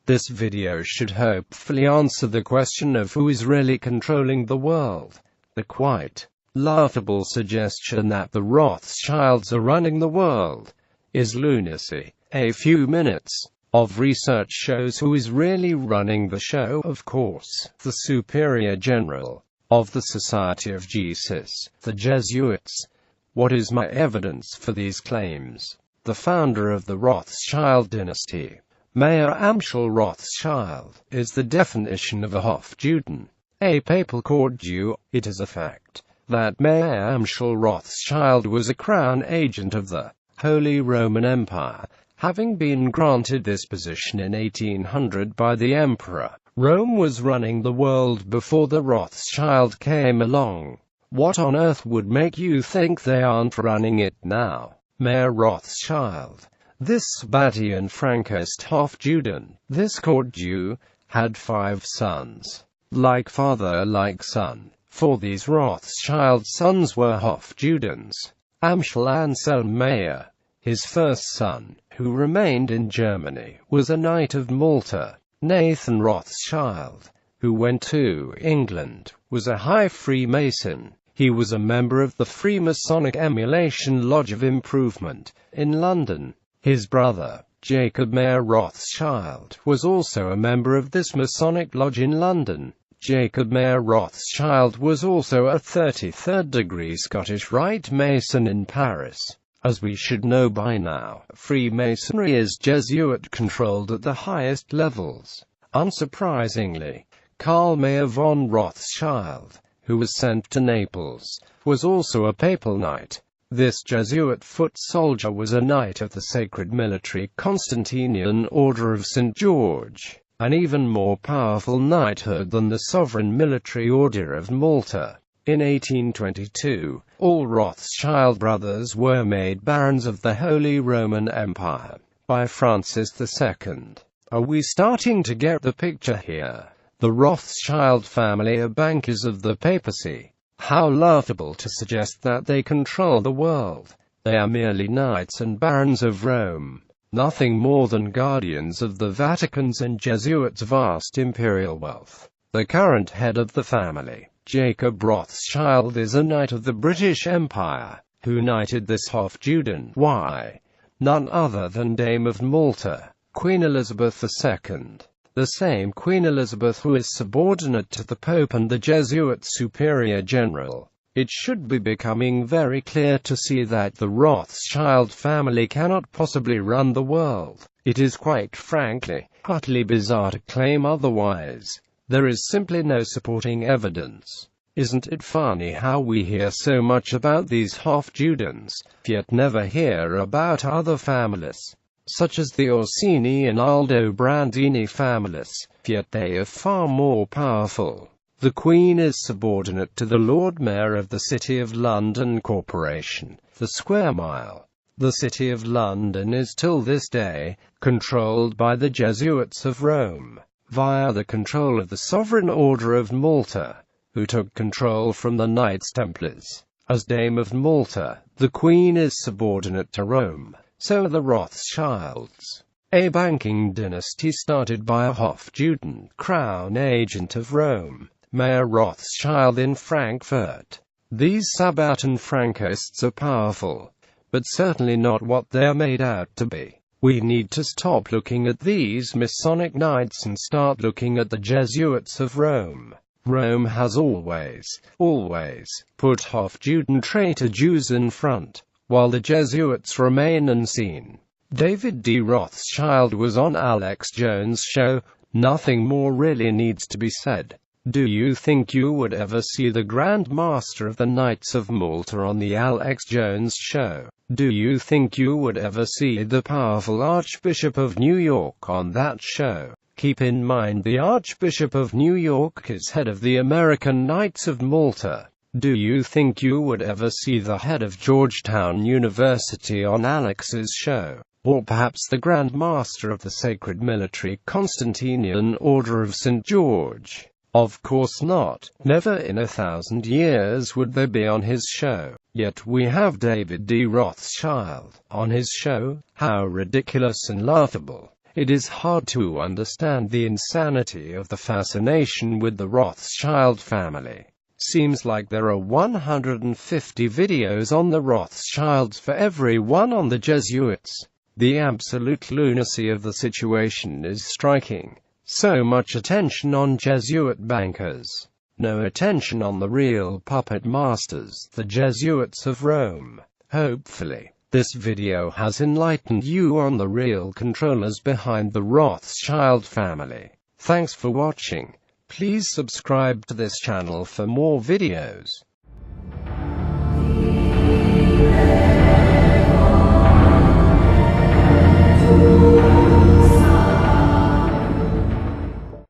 This video should hopefully answer the question of who is really controlling the world. The quite laughable suggestion that the Rothschilds are running the world is lunacy. A few minutes of research shows who is really running the show. Of course, the Superior General of the Society of Jesus, the Jesuits. What is my evidence for these claims? The founder of the Rothschild dynasty, Mayer Amschel Rothschild, is the definition of a Hofjuden, a papal court Jew. It is a fact that Mayer Amschel Rothschild was a crown agent of the Holy Roman Empire, having been granted this position in 1800 by the Emperor. Rome was running the world before the Rothschild came along. What on earth would make you think they aren't running it now? Mayer Rothschild, this Sabbatean-Frankist Hofjuden, this court Jew, had 5 sons. Like father, like son. For these Rothschild sons were Hofjudens. Amschel Anselm Mayer, his first son, who remained in Germany, was a Knight of Malta. Nathan Rothschild, who went to England, was a High Freemason. He was a member of the Freemasonic Emulation Lodge of Improvement in London. His brother, Jacob Mayer Rothschild, was also a member of this Masonic Lodge in London. Jacob Mayer Rothschild was also a 33rd degree Scottish Rite Mason in Paris. As we should know by now, Freemasonry is Jesuit-controlled at the highest levels. Unsurprisingly, Karl Mayer von Rothschild, who was sent to Naples, was also a papal knight. This Jesuit foot soldier was a knight of the Sacred Military Constantinian Order of St. George, an even more powerful knighthood than the Sovereign Military Order of Malta. In 1822, all Rothschild brothers were made barons of the Holy Roman Empire by Francis II. Are we starting to get the picture here? The Rothschild family are bankers of the papacy. How laughable to suggest that they control the world. They are merely knights and barons of Rome, nothing more than guardians of the Vatican's and Jesuits' vast imperial wealth. The current head of the family, Jacob Rothschild, is a knight of the British Empire. Who knighted this Hofjuden? Why, none other than Dame of Malta, Queen Elizabeth II. The same Queen Elizabeth who is subordinate to the Pope and the Jesuit Superior General. It should be becoming very clear to see that the Rothschild family cannot possibly run the world. It is quite frankly, utterly bizarre to claim otherwise. There is simply no supporting evidence. Isn't it funny how we hear so much about these Hofjudens, yet never hear about other families, such as the Orsini and Aldobrandini families, yet they are far more powerful. The Queen is subordinate to the Lord Mayor of the City of London Corporation, the Square Mile. The City of London is till this day controlled by the Jesuits of Rome, via the control of the Sovereign Order of Malta, who took control from the Knights Templars. As Dame of Malta, the Queen is subordinate to Rome. So are the Rothschilds, a banking dynasty started by a Hofjuden, crown agent of Rome, Mayer Rothschild in Frankfurt. These Sabbatean-Frankists are powerful, but certainly not what they are made out to be. We need to stop looking at these Masonic knights and start looking at the Jesuits of Rome. Rome has always put Hofjuden traitor Jews in front, while the Jesuits remain unseen. David D. Rothschild was on Alex Jones' show. Nothing more really needs to be said. Do you think you would ever see the Grand Master of the Knights of Malta on the Alex Jones show? Do you think you would ever see the powerful Archbishop of New York on that show? Keep in mind the Archbishop of New York is head of the American Knights of Malta. Do you think you would ever see the head of Georgetown University on Alex's show? Or perhaps the Grand Master of the Sacred Military Constantinian Order of St. George? Of course not. Never in 1,000 years would they be on his show. Yet we have David D. Rothschild on his show. How ridiculous and laughable. It is hard to understand the insanity of the fascination with the Rothschild family. Seems like there are 150 videos on the Rothschilds for every one on the Jesuits. The absolute lunacy of the situation is striking. So much attention on Jesuit bankers. No attention on the real puppet masters, the Jesuits of Rome. Hopefully, this video has enlightened you on the real controllers behind the Rothschild family. Thanks for watching. Please subscribe to this channel for more videos.